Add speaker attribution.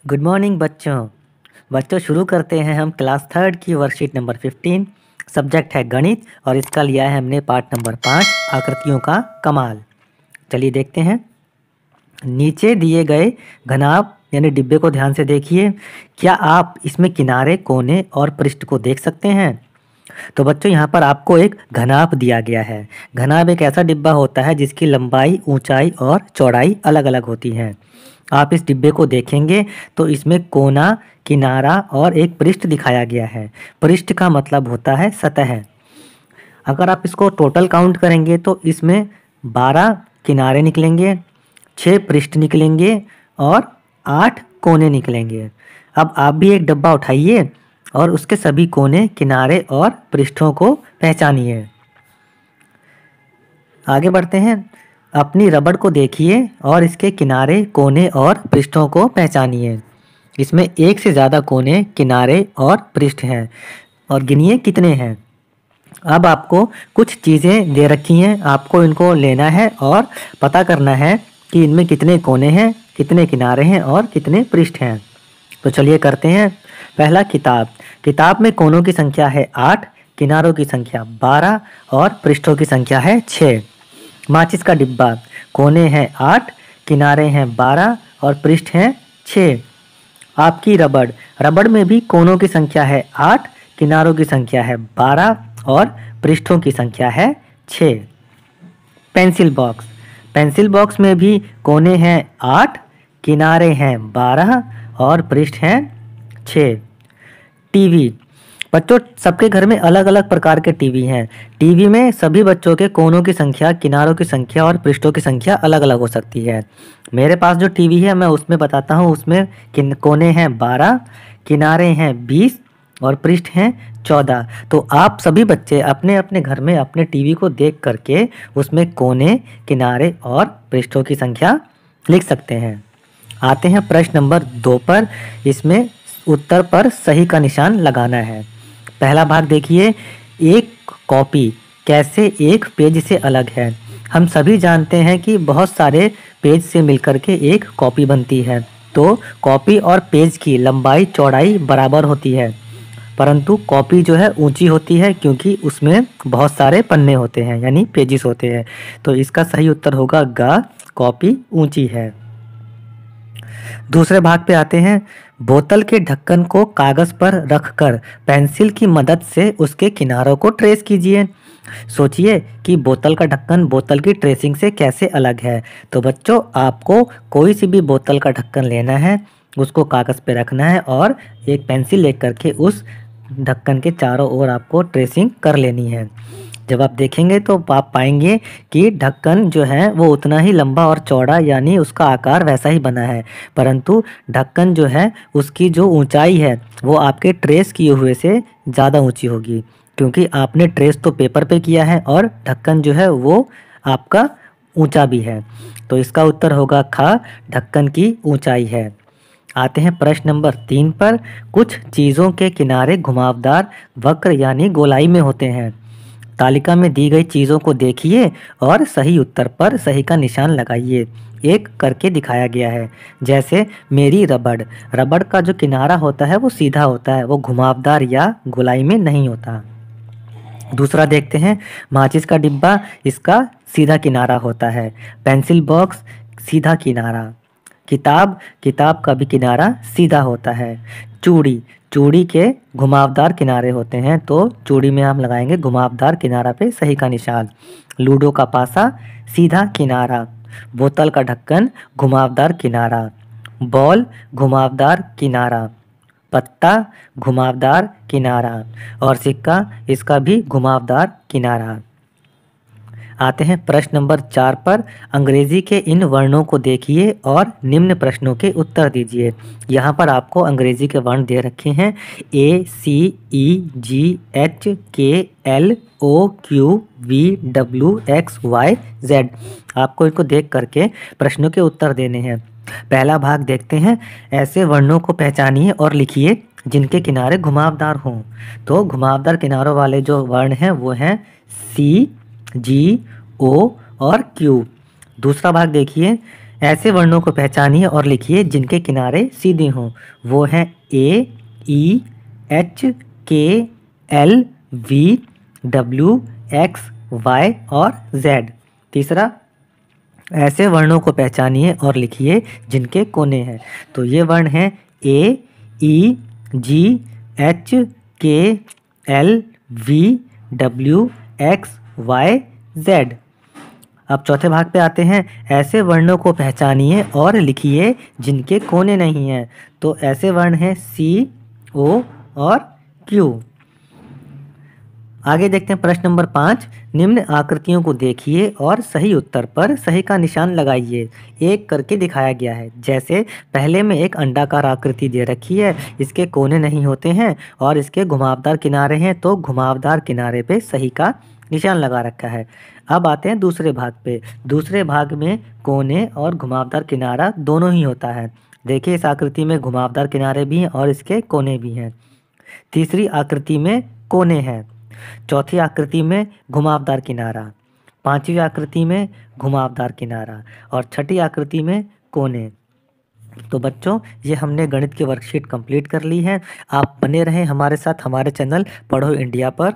Speaker 1: Good morning बच्चों। बच्चों शुरू करते हैं हम क्लास थर्ड की वर्कशीट नंबर 15। सब्जेक्ट है गणित और इसका लिया है हमने पार्ट नंबर 5 आकृतियों का कमाल। चलिए देखते हैं। नीचे दिए गए घनाभ यानी डिब्बे को ध्यान से देखिए। क्या आप इसमें किनारे, कोने और पृष्ठ को देख सकते हैं? तो बच्चों यहाँ पर आपको एक घनाभ दिया गया है। घनाभ एक ऐसा डिब्बा होता है जिसकी लंबाई, ऊंचाई और चौड़ाई अलग अलग होती हैं। आप इस डिब्बे को देखेंगे तो इसमें कोना, किनारा और एक पृष्ठ दिखाया गया है। पृष्ठ का मतलब होता है सतह। अगर आप इसको टोटल काउंट करेंगे तो इसमें 12 किनारे निकलेंगे, 6 पृष्ठ निकलेंगे और 8 कोने निकलेंगे। अब आप भी एक डब्बा उठाइए और उसके सभी कोने, किनारे और पृष्ठों को पहचानिए। आगे बढ़ते हैं। अपनी रबड़ को देखिए और इसके किनारे, कोने और पृष्ठों को पहचानिए। इसमें एक से ज़्यादा कोने, किनारे और पृष्ठ हैं और गिनिए कितने हैं। अब आपको कुछ चीज़ें दे रखी हैं, आपको इनको लेना है और पता करना है कि इनमें कितने कोने हैं, कितने किनारे हैं और कितने पृष्ठ हैं। तो चलिए करते हैं। पहला किताब। किताब में कोनों की संख्या है 8, किनारों की संख्या 12 और पृष्ठों की संख्या है 6। माचिस का डिब्बा। कोने हैं 8, किनारे हैं 12 और पृष्ठ हैं 6। आपकी रबड़। रबड़ में भी कोनों की संख्या है 8, किनारों की संख्या है 12 और पृष्ठों की संख्या है 6। Pencil box. पेंसिल बॉक्स में भी कोने हैं 8, किनारे हैं 12 और पृष्ठ हैं 6। टीवी। बच्चों सबके घर में अलग अलग प्रकार के टीवी हैं। टीवी में सभी बच्चों के कोनों की संख्या, किनारों की संख्या और पृष्ठों की संख्या अलग अलग हो सकती है। मेरे पास जो टीवी है मैं उसमें बताता हूँ। उसमें कोने हैं 12, किनारे हैं 20 और पृष्ठ हैं 14। तो आप सभी बच्चे अपने अपने घर में अपने टीवी को देख करके उसमें कोने, किनारे और पृष्ठों की संख्या लिख सकते हैं। आते हैं प्रश्न नंबर 2 पर। इसमें उत्तर पर सही का निशान लगाना है। पहला भाग देखिए। एक कॉपी कैसे एक पेज से अलग है? हम सभी जानते हैं कि बहुत सारे पेज से मिलकर के एक कॉपी बनती है। तो कॉपी और पेज की लंबाई, चौड़ाई बराबर होती है, परंतु कॉपी जो है ऊंची होती है क्योंकि उसमें बहुत सारे पन्ने होते हैं यानी पेजेस होते हैं। तो इसका सही उत्तर होगा ग, कॉपी ऊंची है। दूसरे भाग पे आते हैं। बोतल के ढक्कन को कागज पर रखकर पेंसिल की मदद से उसके किनारों को ट्रेस कीजिए। सोचिए कि बोतल का ढक्कन बोतल की ट्रेसिंग से कैसे अलग है। तो बच्चों आपको कोई सी भी बोतल का ढक्कन लेना है, उसको कागज पे रखना है और एक पेंसिल लेकर के उस ढक्कन के चारों ओर आपको ट्रेसिंग कर लेनी है। जब आप देखेंगे तो आप पाएंगे कि ढक्कन जो है वो उतना ही लंबा और चौड़ा यानी उसका आकार वैसा ही बना है, परंतु ढक्कन जो है उसकी जो ऊंचाई है वो आपके ट्रेस किए हुए से ज़्यादा ऊंची होगी, क्योंकि आपने ट्रेस तो पेपर पे किया है और ढक्कन जो है वो आपका ऊंचा भी है। तो इसका उत्तर होगा ख, ढक्कन की ऊंचाई है। आते हैं प्रश्न नंबर 3 पर। कुछ चीज़ों के किनारे घुमावदार, वक्र यानी गोलाई में होते हैं। तालिका में दी गई चीज़ों को देखिए और सही उत्तर पर सही का निशान लगाइए। एक करके दिखाया गया है। जैसे मेरी रबड़। रबड़ का जो किनारा होता है वो सीधा होता है, वो घुमावदार या गोलाई में नहीं होता। दूसरा देखते हैं। माचिस का डिब्बा, इसका सीधा किनारा होता है। पेंसिल बॉक्स, सीधा किनारा। किताब, किताब का भी किनारा सीधा होता है। चूड़ी, चूड़ी के घुमावदार किनारे होते हैं, तो चूड़ी में हम लगाएंगे घुमावदार किनारा पे सही का निशान। लूडो का पासा, सीधा किनारा। बोतल का ढक्कन, घुमावदार किनारा। बॉल, घुमावदार किनारा। पत्ता, घुमावदार किनारा। और सिक्का, इसका भी घुमावदार किनारा। आते हैं प्रश्न नंबर 4 पर। अंग्रेजी के इन वर्णों को देखिए और निम्न प्रश्नों के उत्तर दीजिए। यहाँ पर आपको अंग्रेजी के वर्ण दे रखे हैं ACEGHKLOQVWXYZ। आपको इनको देख करके प्रश्नों के उत्तर देने हैं। पहला भाग देखते हैं। ऐसे वर्णों को पहचानिए और लिखिए जिनके किनारे घुमावदार हों। तो घुमावदार किनारों वाले जो वर्ण हैं वो हैं C, G, O और Q। दूसरा भाग देखिए। ऐसे वर्णों को पहचानिए और लिखिए जिनके किनारे सीधे हों। वो हैं A, E, H, K, L, V, W, X, Y और जेड। तीसरा, ऐसे वर्णों को पहचानिए और लिखिए जिनके कोने हैं। तो ये वर्ण हैं A, E, G, H, K, L, V, W, X, Y, Z. अब चौथे भाग पे आते हैं। ऐसे वर्णों को पहचानिए और लिखिए जिनके कोने नहीं हैं। तो ऐसे वर्ण हैं सी, ओ और क्यू। आगे देखते हैं प्रश्न नंबर 5। निम्न आकृतियों को देखिए और सही उत्तर पर सही का निशान लगाइए। एक करके दिखाया गया है। जैसे पहले में एक अंडाकार आकृति दे रखी है, इसके कोने नहीं होते हैं और इसके घुमावदार किनारे हैं, तो घुमावदार किनारे पे सही का निशान लगा रखा है। अब आते हैं दूसरे भाग पे। दूसरे भाग में कोने और घुमावदार किनारा दोनों ही होता है। देखिए इस आकृति में घुमावदार किनारे भी हैं और इसके कोने भी हैं। तीसरी आकृति में कोने हैं। चौथी आकृति में घुमावदार किनारा। पांचवी आकृति में घुमावदार किनारा और छठी आकृति में कोने। तो बच्चों, ये हमने गणित की वर्कशीट कंप्लीट कर ली है। आप बने रहें हमारे साथ हमारे चैनल पढ़ो इंडिया पर।